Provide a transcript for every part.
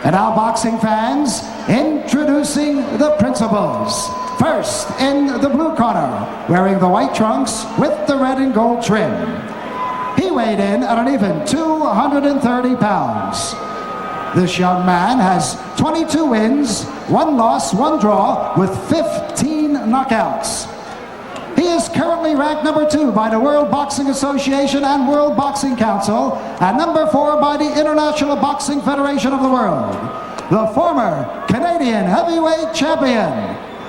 And now, boxing fans, introducing the principals. First, in the blue corner, wearing the white trunks with the red and gold trim. He weighed in at an even 230 pounds. This young man has 22 wins, 1 loss, 1 draw, with 15 knockouts. He is currently ranked number 2 by the World Boxing Association and World Boxing Council, and number 4 by the International Boxing Federation of the World. The former Canadian heavyweight champion,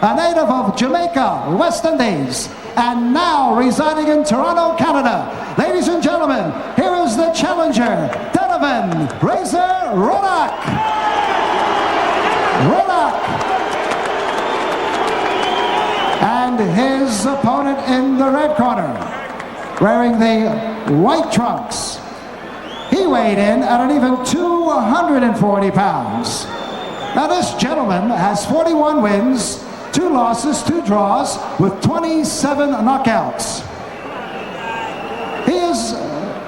a native of Jamaica, West Indies, and now residing in Toronto, Canada. Ladies and gentlemen, here is the challenger, Donovan Razor Ruddock. And his opponent in the red corner, wearing the white trunks. He weighed in at an even 240 pounds. Now this gentleman has 41 wins, 2 losses, 2 draws, with 27 knockouts. He is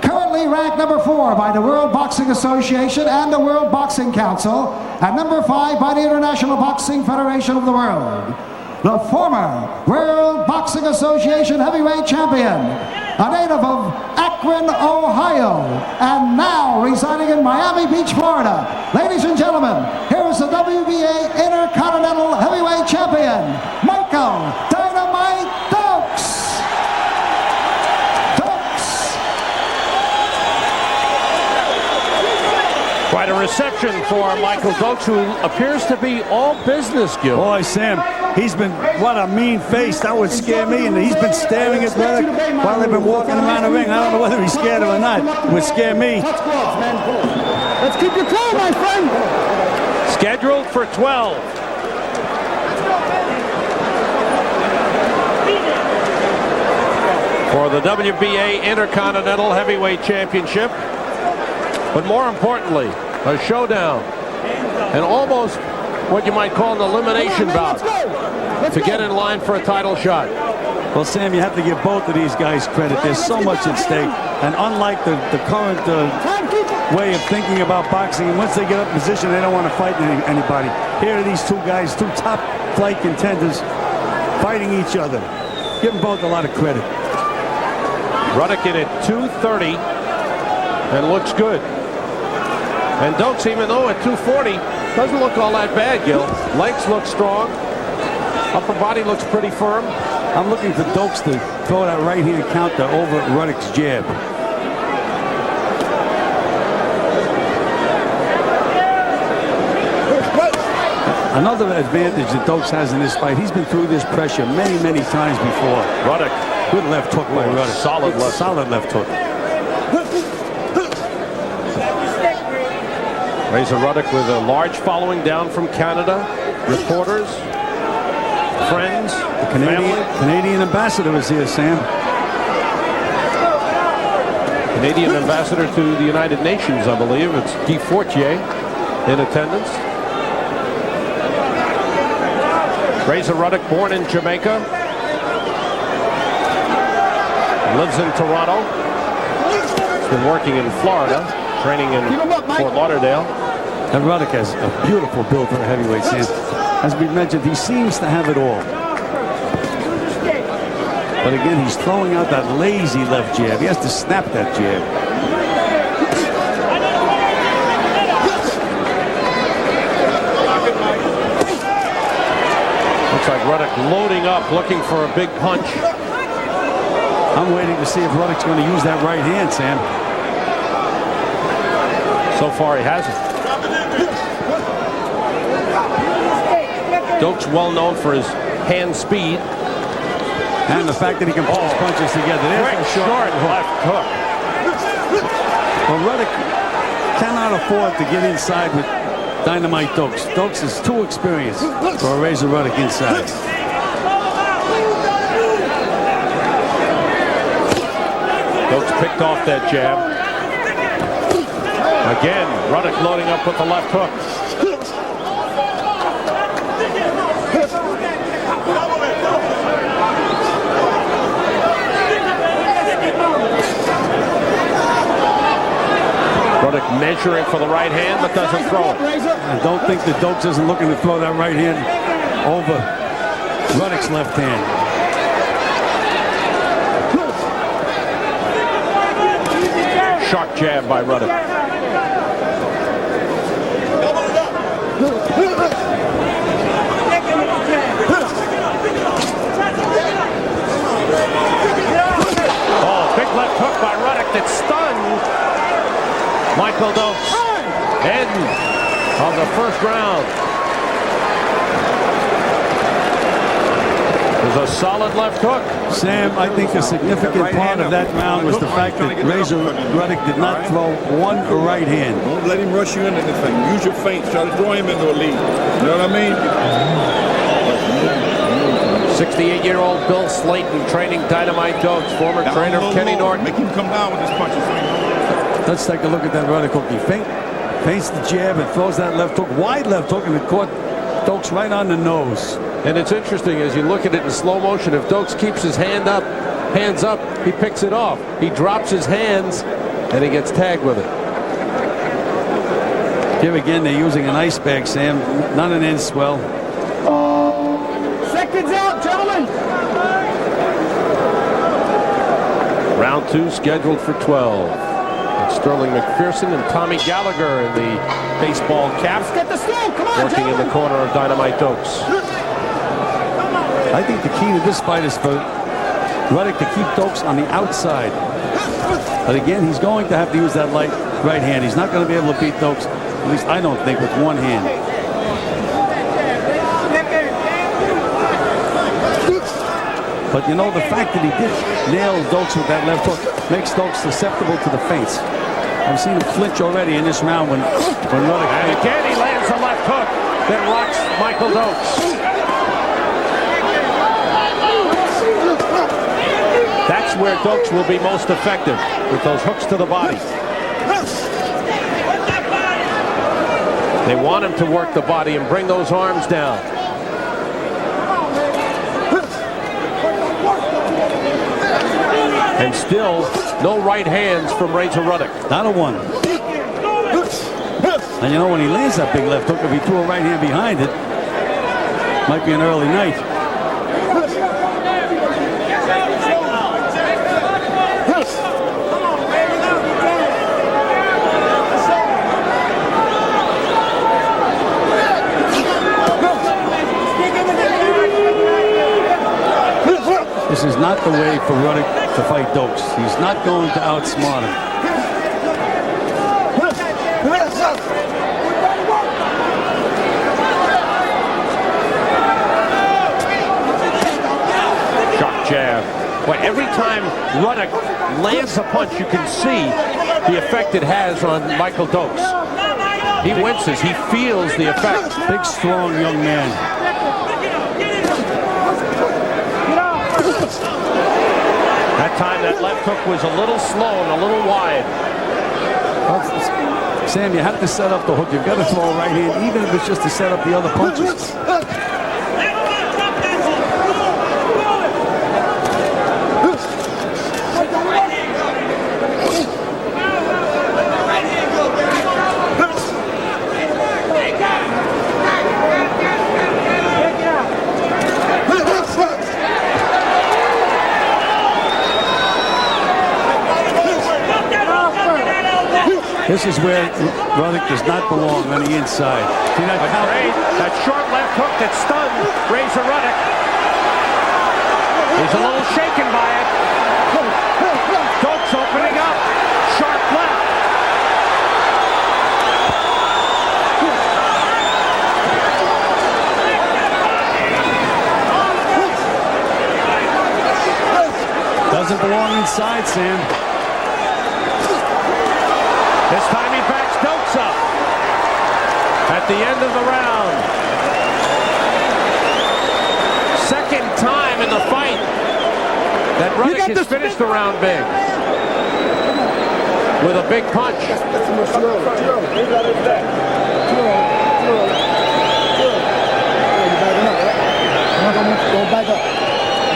currently ranked number 4 by the World Boxing Association and the World Boxing Council, and number 5 by the International Boxing Federation of the World. The former World Boxing Association heavyweight champion, a native of Akron, Ohio, and now residing in Miami Beach, Florida. Ladies and gentlemen, here is the WBA Intercontinental Heavyweight Champion, Michael Dynamite Dokes. Quite a reception for Michael Dokes, who appears to be all business, Gil. Boy, Sam, he's been, what a mean face. That would scare me, and he's been staring at Ruddock while they've been walking around the ring. I don't know whether he's scared him or not. It would scare me. Let's keep your cool, my friend. Scheduled for 12. For the WBA Intercontinental Heavyweight Championship. But more importantly, a showdown, and almost what you might call an elimination bout to get in line for a title shot. Well, Sam, you have to give both of these guys credit. There's so much at stake, and unlike the current way of thinking about boxing, once they get up in position, they don't want to fight anybody. Here are these 2 guys, 2 top flight contenders, fighting each other. Give them both a lot of credit. Ruddock in at 230 and looks good. And Dokes, even though at 240, doesn't look all that bad, Gil. Legs look strong. Upper body looks pretty firm. I'm looking for Dokes to throw that right-hand counter over Ruddock's jab. Another advantage that Dokes has in this fight, he's been through this pressure many, many times before. Ruddock. Good left hook by Ruddock. Solid left hook. Razor Ruddock with a large following down from Canada. Reporters, friends, the Canadian ambassador is here, Sam. Canadian ambassador to the United Nations, I believe. It's Guy Fortier in attendance. Razor Ruddock, born in Jamaica, lives in Toronto. He's been working in Florida, training in Fort Lauderdale. And Ruddock has a beautiful build for a heavyweight, Sam. As we mentioned, he seems to have it all. But again, he's throwing out that lazy left jab. He has to snap that jab. Looks like Ruddock loading up, looking for a big punch. I'm waiting to see if Ruddock's going to use that right hand, Sam. So far, he hasn't. Dokes well known for his hand speed. And the fact that he can put his punches together. There's a short left hook. Well, Ruddock cannot afford to get inside with Dynamite Dokes. Dokes is too experienced for a Razor Ruddock inside. Dokes picked off that jab. Again, Ruddock loading up with the left hook. Ruddock measuring for the right hand, but doesn't throw it. I don't think the Dokes isn't looking to throw that right hand over Ruddock's left hand. Sharp jab by Ruddock. Oh, big left hook by Ruddock that stunned Michael Dokes. End of the first round. It was a solid left hook. Sam, I think a significant part of that round was the fact that Razor Ruddock did not throw one right hand. Don't let him rush you into anything. Use your feints. Try to draw him into a lead. You know what I mean? 68-year-old Bill Slayton training Dynamite Dokes, former trainer of Kenny Norton. Make him come down with his punches. Let's take a look at that Ruddock hook. He feints the jab and throws that left hook, wide left hook, and it caught Dokes right on the nose. And it's interesting as you look at it in slow motion. If Dokes keeps his hands up, he picks it off. He drops his hands, and he gets tagged with it. Here again, they're using an ice bag, Sam, not an end swell. Seconds out, gentlemen. Round 2 scheduled for 12. It's Sterling McPherson and Tommy Gallagher in the baseball cap. Get the slow. Come on, Working in the corner of Dynamite Dokes. I think the key to this fight is for Ruddock to keep Dokes on the outside. But again, he's going to have to use that light right hand. He's not going to be able to beat Dokes, at least I don't think, with one hand. But you know, the fact that he did nail Dokes with that left hook makes Dokes susceptible to the feints. I've seen him flinch already in this round when Ruddock... And again, he lands a left hook that rocks Michael Dokes. That's where Dokes will be most effective, with those hooks to the body. They want him to work the body and bring those arms down. And still, no right hands from Razor Ruddock. Not a one. And you know, when he lands that big left hook, if he threw a right hand behind it, might be an early night. This is not the way for Ruddock to fight Dokes. He's not going to outsmart him. Sharp jab. But every time Ruddock lands a punch, you can see the effect it has on Michael Dokes. He winces. He feels the effect. Big, strong young man. That time, that left hook was a little slow and a little wide. Well, Sam, you have to set up the hook. You've got to throw a right hand, even if it's just to set up the other punches. This is where Ruddock does not belong on the inside. See that That short left hook that stunned Razor Ruddock. He's a little shaken by it. Dokes opening up. Sharp left. doesn't belong inside, Sam. This time he backs Dokes up at the end of the round. Second time in the fight that Ruddock has finished the round big with a big punch. Go back up.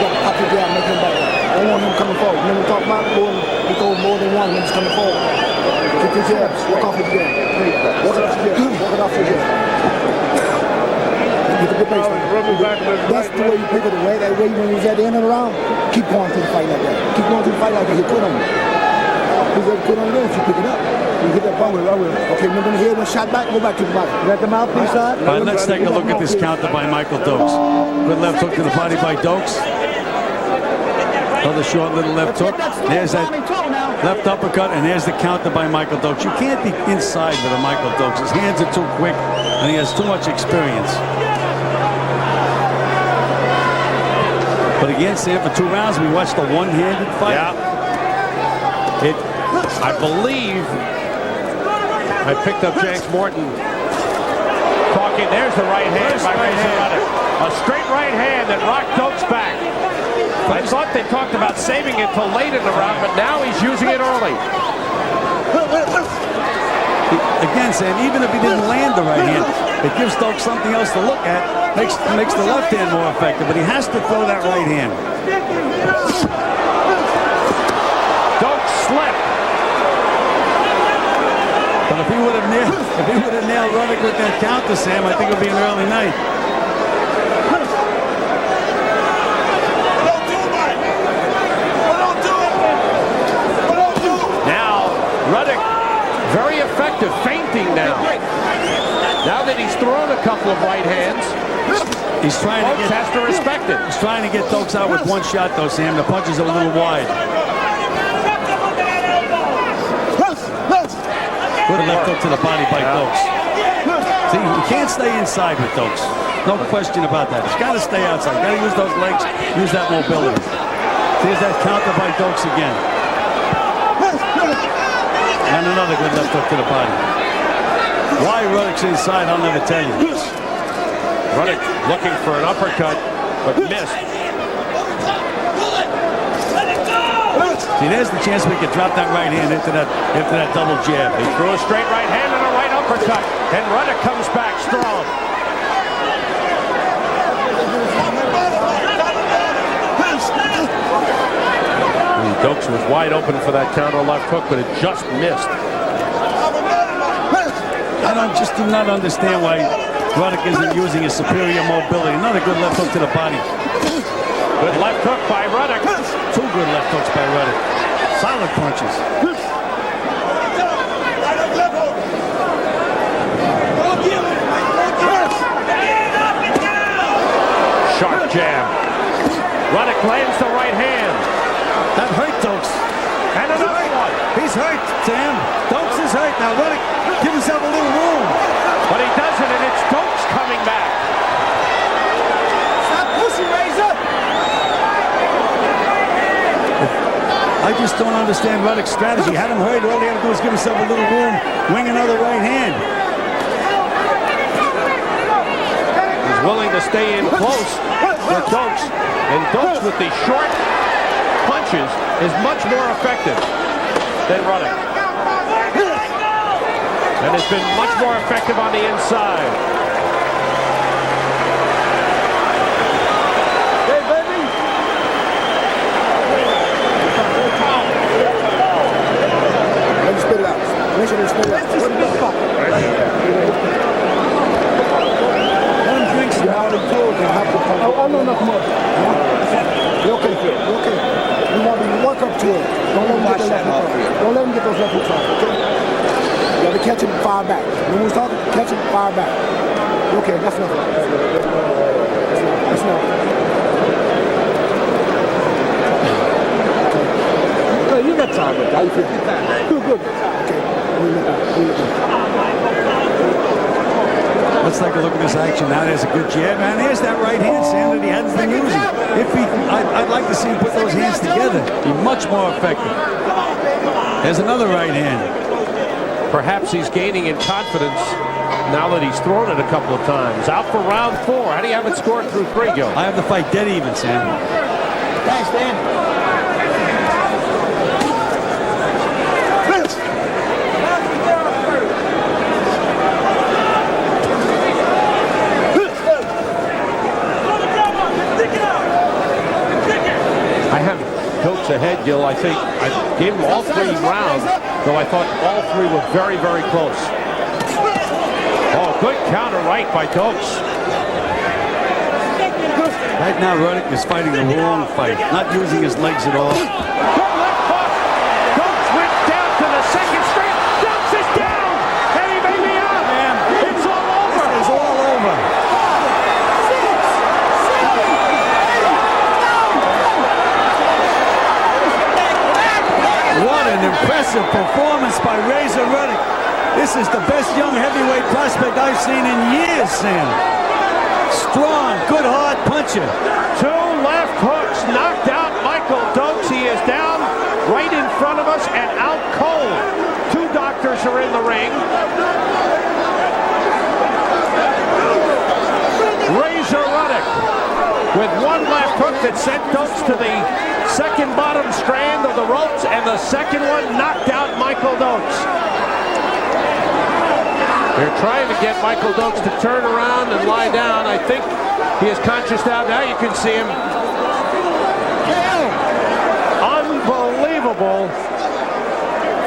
Pop your jab, make him back up. Don't want him coming forward. When we talk about going, we go more than one when he's coming forward. Get your jabs, work off That's the way you pick it away. That way when he's at the end of the round, keep going to the fight like that. Keep going to the fight like that. He put on you. He's going to put on you if you pick it up. You hit that ball. I will. Okay, remember here, one shot back, go back to the body. You got the mouthpiece on? All right, let's take a look at this counter by Michael Dokes. Good left hook to the body by Dokes. Another short little left hook. There's that left uppercut, and there's the counter by Michael Dokes. You can't be inside with a Michael Dokes. His hands are too quick, and he has too much experience. But again, Sam, for 2 rounds, we watched a one-handed fight. Yeah. I believe I picked up James Morton talking. There's the right hand by Ruddock. A straight right hand that rocked Dokes back. I thought they talked about saving it till late in the round, but now he's using it early. Again, Sam, even if he didn't land the right hand, it gives Dokes something else to look at. Makes the left hand more effective, but he has to throw that right hand. Dokes slipped. But if he would have nailed Ruddock with that counter, Sam, I think it would be an early night. Now, Ruddock, very effective, feinting now. Now that he's thrown a couple of right hands, he's trying to has to respect it. He's trying to get Dokes out with one shot, though, Sam. The punches are a little wide. Good left hook to the body by Dokes. See, you can't stay inside with Dokes. No question about that. He's got to stay outside. Got to use those legs, use that mobility. Here's that counter by Dokes again. And another good left hook to the body. Why Ruddock's inside, I'll never tell you. Ruddock looking for an uppercut, but missed. See, there's the chance we could drop that right hand into that double jab. He threw a straight right hand and a right uppercut, and Ruddock comes back strong. Dokes was wide open for that counter left hook, but it just missed. I do not understand why Ruddock isn't using his superior mobility. Another good left hook to the body. Good left hook by Ruddock. 2 good left hooks by Ruddock. Solid punches. Sharp jab. Ruddock lands the right hand. That hurt Dokes. And another one. He's hurt, Sam. Dokes is hurt. Now Ruddock, give himself a little room. But he doesn't, and it's Dokes coming back. Stop pushing, Razor. I just don't understand Ruddock's strategy. Had him hurt, all he had to do is give himself a little room, wing another right hand. He's willing to stay in close with Dokes. And Dokes with the short punches is much more effective than Ruddock. And it's been much more effective on the inside. Hey, baby. Let me spit it out. Make sure they spit it out. What the fuck? Let him drink some out of cold and have to come. Oh, no, nothing more. You okay? You okay? You want to walk up to it. Don't let him get the left hook off. Don't let him get those left hooks off, okay? You have to catch him far back. When we was talking, catch him far back. Okay, that's enough. That's enough. Okay, you got time, but how you feel? Good, good. Okay. Let's take a look at this action. Now there's a good jab, and there's that right hand, Sam, that he hasn't been using. I'd like to see him put those hands together. Be much more effective. There's another right hand. Perhaps he's gaining in confidence now that he's thrown it a couple of times. Out for round 4. How do you have it scored through 3, Gil? I have the fight dead even, Sam. Thanks, Dan. I have Dokes ahead, Gil. I think I gave him all 3 rounds, though I thought all 3 were very, very close. Oh, good counter right by Dokes. Right now, Ruddock is fighting the wrong fight, not using his legs at all. Good left hook. Dokes went down to the second straight. Dokes is down, and he may be out. Man, It's all over. it's all over. What an impressive performance by Razor Ruddock. This is the best young heavyweight prospect I've seen in years, Sam. Strong, good hard puncher. Two left hooks knocked out Michael Dokes. He is down right in front of us and out cold. Two doctors are in the ring. Razor Ruddock with one left hook that sent Dokes to the second bottom strand of the ropes, and the second one knocked out Michael Dokes. They're trying to get Michael Dokes to turn around and lie down. I think he is conscious now. Now you can see him. Unbelievable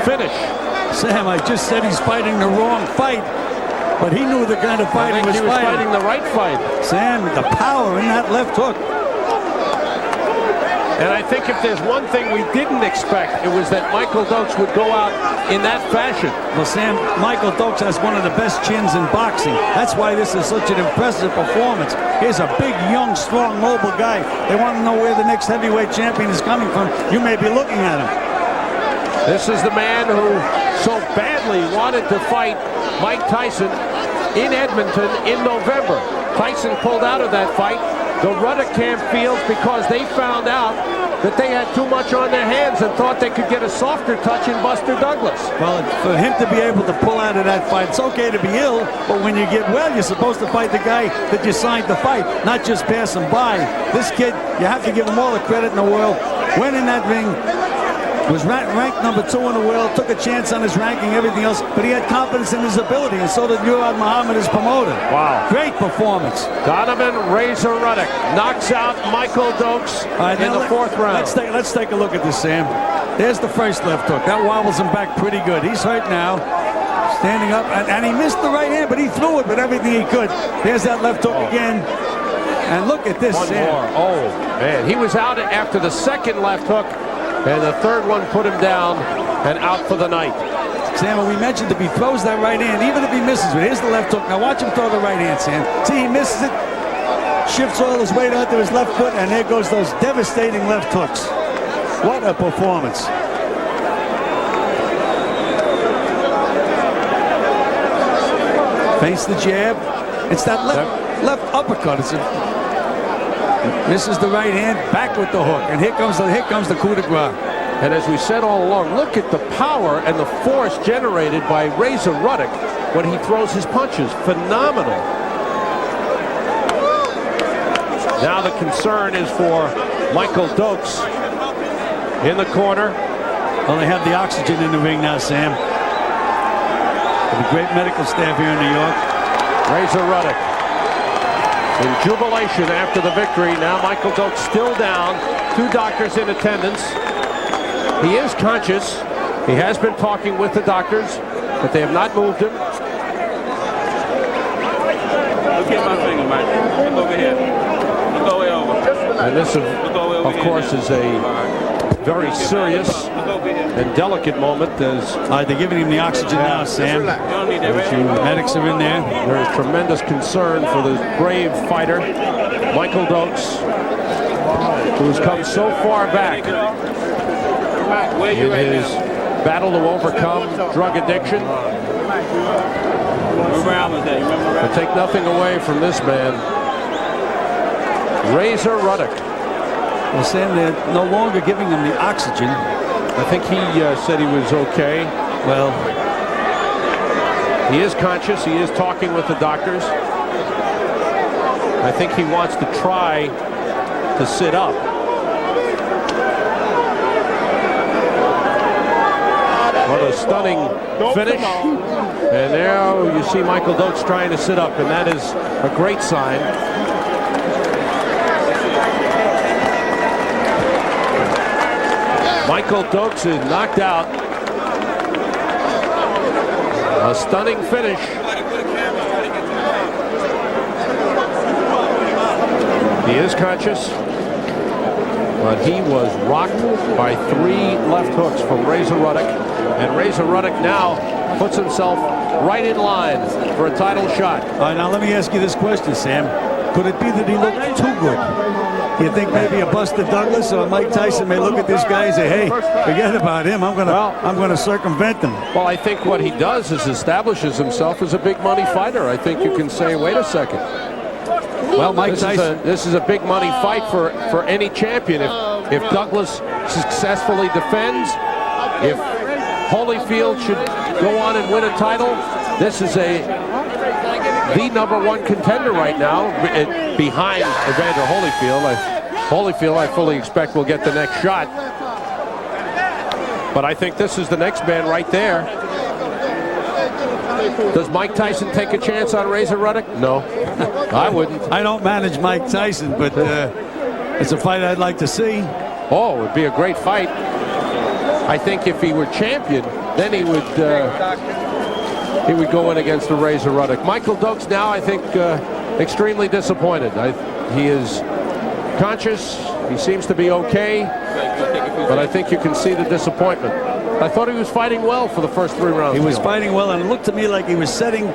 finish. Sam, I just said he's fighting the wrong fight, but he knew the kind of fight I think he was fighting the right fight. Sam, the power in that left hook. And I think if there's one thing we didn't expect, it was that Michael Dokes would go out in that fashion. Well, Sam, Michael Dokes has one of the best chins in boxing. That's why this is such an impressive performance. Here's a big, young, strong, mobile guy. They want to know where the next heavyweight champion is coming from. You may be looking at him. This is the man who so badly wanted to fight Mike Tyson in Edmonton in November. Tyson pulled out of that fight. The Ruddock camp feels because they found out that they had too much on their hands and thought they could get a softer touch in Buster Douglas. Well, for him to be able to pull out of that fight, it's okay to be ill, but when you get well, you're supposed to fight the guy that you signed to fight, not just pass him by. This kid, you have to give him all the credit in the world. Went in that ring, was ranked number 2 in the world, took a chance on his ranking, everything else, but he had confidence in his ability, and so did Murad Muhammad, his promoter. Wow. Great performance. Donovan Razor Ruddock knocks out Michael Dokes in the fourth round. Let's take a look at this, Sam. There's the first left hook. That wobbles him back pretty good. He's hurt now. Standing up, and he missed the right hand, but he threw it with everything he could. There's that left hook again. And look at this, One Sam. more. Oh, man. He was out after the second left hook, and the third one put him down and out for the night. Sam, we mentioned if he throws that right hand, even if he misses it, here's the left hook. Now watch him throw the right hand, Sam. See, he misses it, shifts all his weight onto his left foot, and there goes those devastating left hooks. What a performance. Feints the jab. It's that left uppercut. This is the right hand, back with the hook, and here comes the coup de grace. And as we said all along, look at the power and the force generated by Razor Ruddock when he throws his punches. Phenomenal. Now the concern is for Michael Dokes in the corner. Well, they have the oxygen in the ring now, Sam. The great medical staff here in New York. Razor Ruddock in jubilation after the victory. Now Michael Dokes still down. 2 doctors in attendance. He is conscious. He has been talking with the doctors, but they have not moved him. Look at my finger, Mike. Look over here. Look all the way over. And this, of course, is a very serious and delicate moment as they're giving him the oxygen now, Sam. Medics are in there. There is tremendous concern for the brave fighter, Michael Dokes, who has come so far back in his battle to overcome drug addiction. But take nothing away from this man, Razor Ruddock. Well, Sam, they're no longer giving him the oxygen. I think he said he was okay. Well, he is conscious. He is talking with the doctors. I think he wants to try to sit up. What a stunning finish. And now you see Michael Dokes trying to sit up, and that is a great sign. Michael Dokes is knocked out. A stunning finish. The He is conscious, but he was rocked by 3 left hooks from Razor Ruddock, and Razor Ruddock now puts himself right in line for a title shot. All right, now let me ask you this question, Sam. Could it be that he looked too good? You think maybe a Buster Douglas or Mike Tyson may look at this guy and say, "Hey, forget about him. I'm gonna circumvent him." Well, I think what he does is establishes himself as a big money fighter. I think you can say, wait a second. Well, Mike Tyson. This is a big money fight for any champion. If Douglas successfully defends, if Holyfield should go on and win a title, this is the #1 contender right now, behind Evander Holyfield. Holyfield, I fully expect, will get the next shot. But I think this is the next man right there. Does Mike Tyson take a chance on Razor Ruddock? No, I wouldn't. I don't manage Mike Tyson, but it's a fight I'd like to see. Oh, it would be a great fight. I think if he were champion, then he would go in against the Razor Ruddock. Michael Dokes now, I think, extremely disappointed. He is conscious. He seems to be okay, but I think you can see the disappointment. I thought he was fighting well for the first 3 rounds. He was fighting well, and it looked to me like he was setting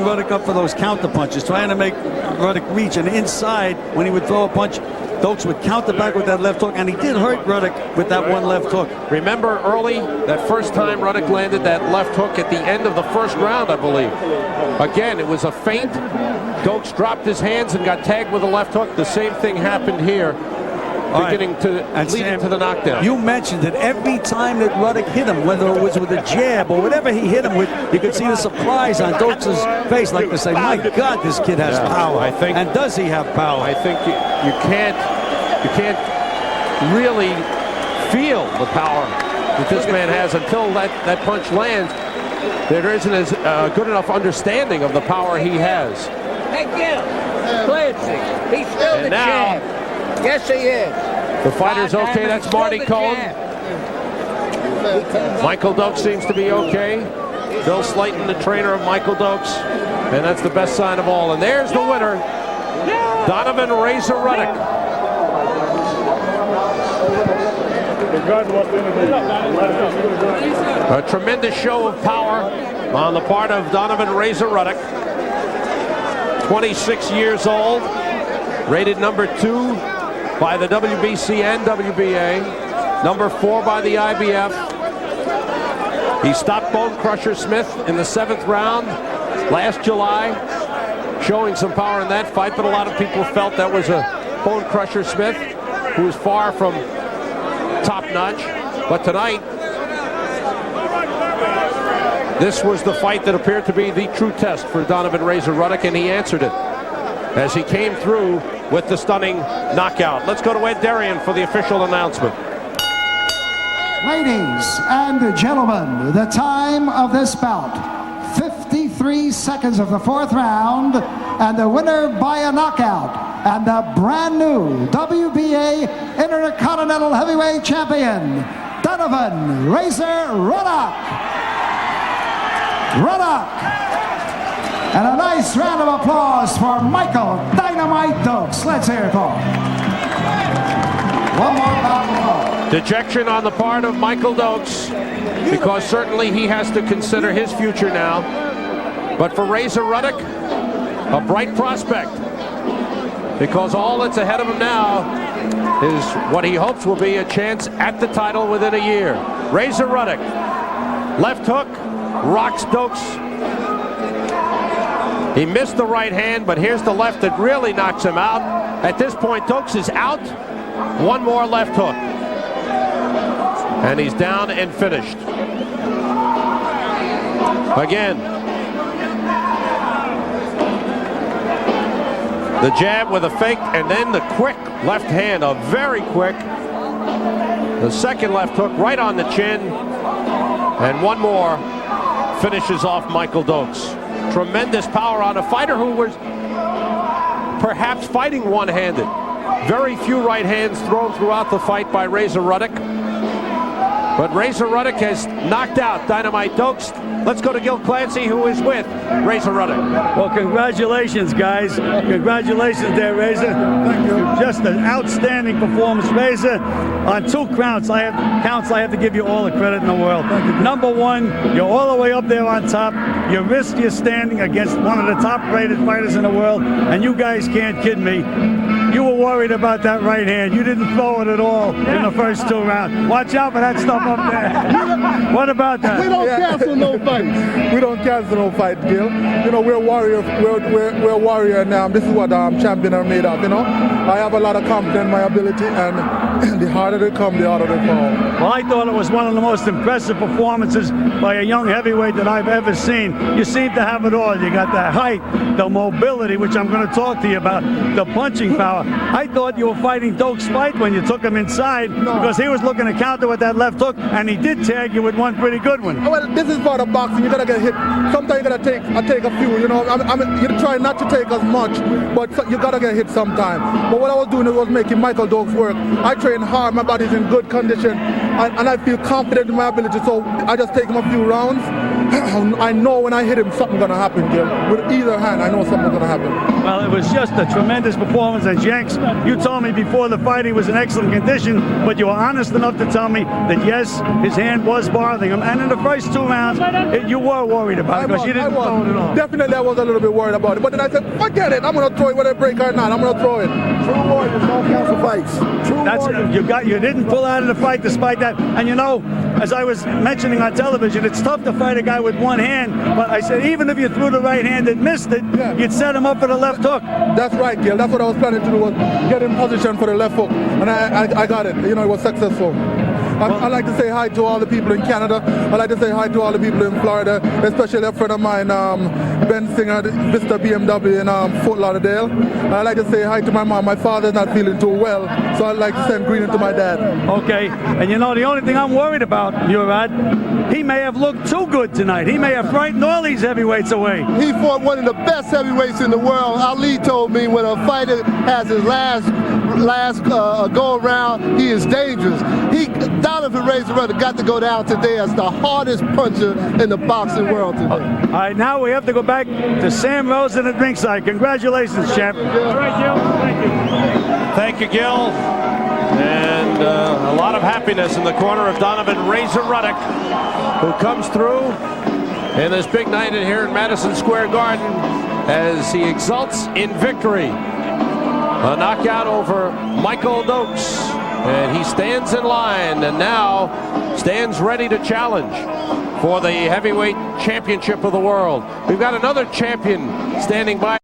Ruddock up for those counter punches, trying to make Ruddock reach. And inside, when he would throw a punch, Dokes would counter back with that left hook, and he did hurt Ruddock with that one left hook. Remember early, that first time Ruddock landed that left hook at the end of the first round, I believe. Again, it was a feint. Dokes dropped his hands and got tagged with a left hook. The same thing happened here, leading to the knockdown. You mentioned that every time that Ruddock hit him, whether it was with a jab or whatever he hit him with, you could see the surprise on Dokes' face, like to say, "My God, this kid has power." I think, and does he have power? I think you can't really feel the power that this man has until that punch lands. There isn't as good enough understanding of the power he has. Hey, Gil, Clancy, he's still the champ. Yes, he is. The fighter's okay. That's Marty Cohen. Michael Dokes seems to be okay. Bill Slayton, the trainer of Michael Dokes, and that's the best sign of all. And there's the winner, Donovan Razor Ruddock. A tremendous show of power on the part of Donovan Razor Ruddock. 26 years old, rated #2 by the WBC and WBA, #4 by the IBF. He stopped Bone Crusher Smith in the 7th round last July, showing some power in that fight, but a lot of people felt that was a Bone Crusher Smith who was far from top-notch. But tonight, this was the fight that appeared to be the true test for Donovan Razor Ruddock, and he answered it as he came through with the stunning knockout. Let's go to Ed Darian for the official announcement. Ladies and gentlemen, the time of this bout, 53 seconds of the 4th round, and the winner by a knockout, and the brand new WBA Intercontinental Heavyweight Champion, Donovan Razor Ruddock. And a nice round of applause for Michael Dynamite Dokes. Let's hear it for him. One more bout to go. Dejection on the part of Michael Dokes, because certainly he has to consider his future now. But for Razor Ruddock, a bright prospect, because all that's ahead of him now is what he hopes will be a chance at the title within a year. Razor Ruddock, left hook, rocks Dokes. He missed the right hand, but here's the left that really knocks him out. At this point, Dokes is out. One more left hook, and he's down and finished. Again, the jab with a fake, and then the quick left hand, a very quick. The second left hook right on the chin, and one more finishes off Michael Dokes. Tremendous power on a fighter who was perhaps fighting one-handed. Very few right hands thrown throughout the fight by Razor Ruddock. But Razor Ruddock has knocked out Dynamite Dokes Let's go to Gil Clancy, who is with Razor Ruddock. Well, congratulations, guys. Congratulations there, Razor. Thank you. Just an outstanding performance, Razor. On 2 counts, I have to give you all the credit in the world. Number 1, you're all the way up there on top. You risked your standing against one of the top-rated fighters in the world, and you guys can't kid me. You were worried about that right hand. You didn't throw it at all in the first 2 rounds. Watch out for that stuff up there. What about that? We don't cancel no fights. We don't cancel no fight, Gil. You know, we're warriors. We're a warrior now. This is what champions are made of. You know, I have a lot of confidence in my ability, and the harder they come, the harder they fall. Well, I thought it was one of the most impressive performances by a young heavyweight that I've ever seen. You seem to have it all. You got the height, the mobility, which I'm going to talk to you about, the punching power. I thought you were fighting Dokes' fight when you took him inside, because he was looking to counter with that left hook, and he did tag you with one pretty good one. Well, this is part of boxing. You gotta get hit. Sometimes you gotta take a few. You know, you try not to take as much, but you gotta get hit sometime. But what I was doing was making Michael Dokes work. I train hard. My body's in good condition, and I feel confident in my ability. So I just take him a few rounds. I know when I hit him, something's gonna happen, Gil. With either hand, I know something's gonna happen. Well, it was just a tremendous performance. And Jenks, you told me before the fight he was in excellent condition, but you were honest enough to tell me that yes, his hand was bothering him. And in the first 2 rounds, you were worried about it because you didn't throw it at all. Definitely, I was a little bit worried about it. But then I said, forget it. I'm gonna throw it whether it break or not. I'm gonna throw it. True warriors don't cancel fights. True warriors. You didn't pull out of the fight despite that. And you know, as I was mentioning on television, it's tough to fight a guy with one hand, but I said even if you threw the right hand and missed it, you'd set him up for the left hook. That's right, Gil. That's what I was planning to do, was get in position for the left hook, and I got it. You know, it was successful. I'd like to say hi to all the people in Canada. I'd like to say hi to all the people in Florida, especially a friend of mine, Ben Singer, Mr. BMW in Fort Lauderdale. And I'd like to say hi to my mom. My father's not feeling too well, so I'd like to send greeting to my dad. Okay, and you know, the only thing I'm worried about, Murad, he may have looked too good tonight. He may have frightened all these heavyweights away. He fought one of the best heavyweights in the world. Ali told me when a fighter has his last go around, he is dangerous. Donovan Razor Ruddock got to go down today as the hardest puncher in the boxing world today. All right, now we have to go back to Sam Rosen at ringside. Congratulations, champ. All right, Gil. Thank you. Thank you, Gil. And a lot of happiness in the corner of Donovan Razor Ruddock, who comes through in this big night in here in Madison Square Garden as he exults in victory. A knockout over Michael Dokes. And he stands in line and now stands ready to challenge for the heavyweight championship of the world. We've got another champion standing by.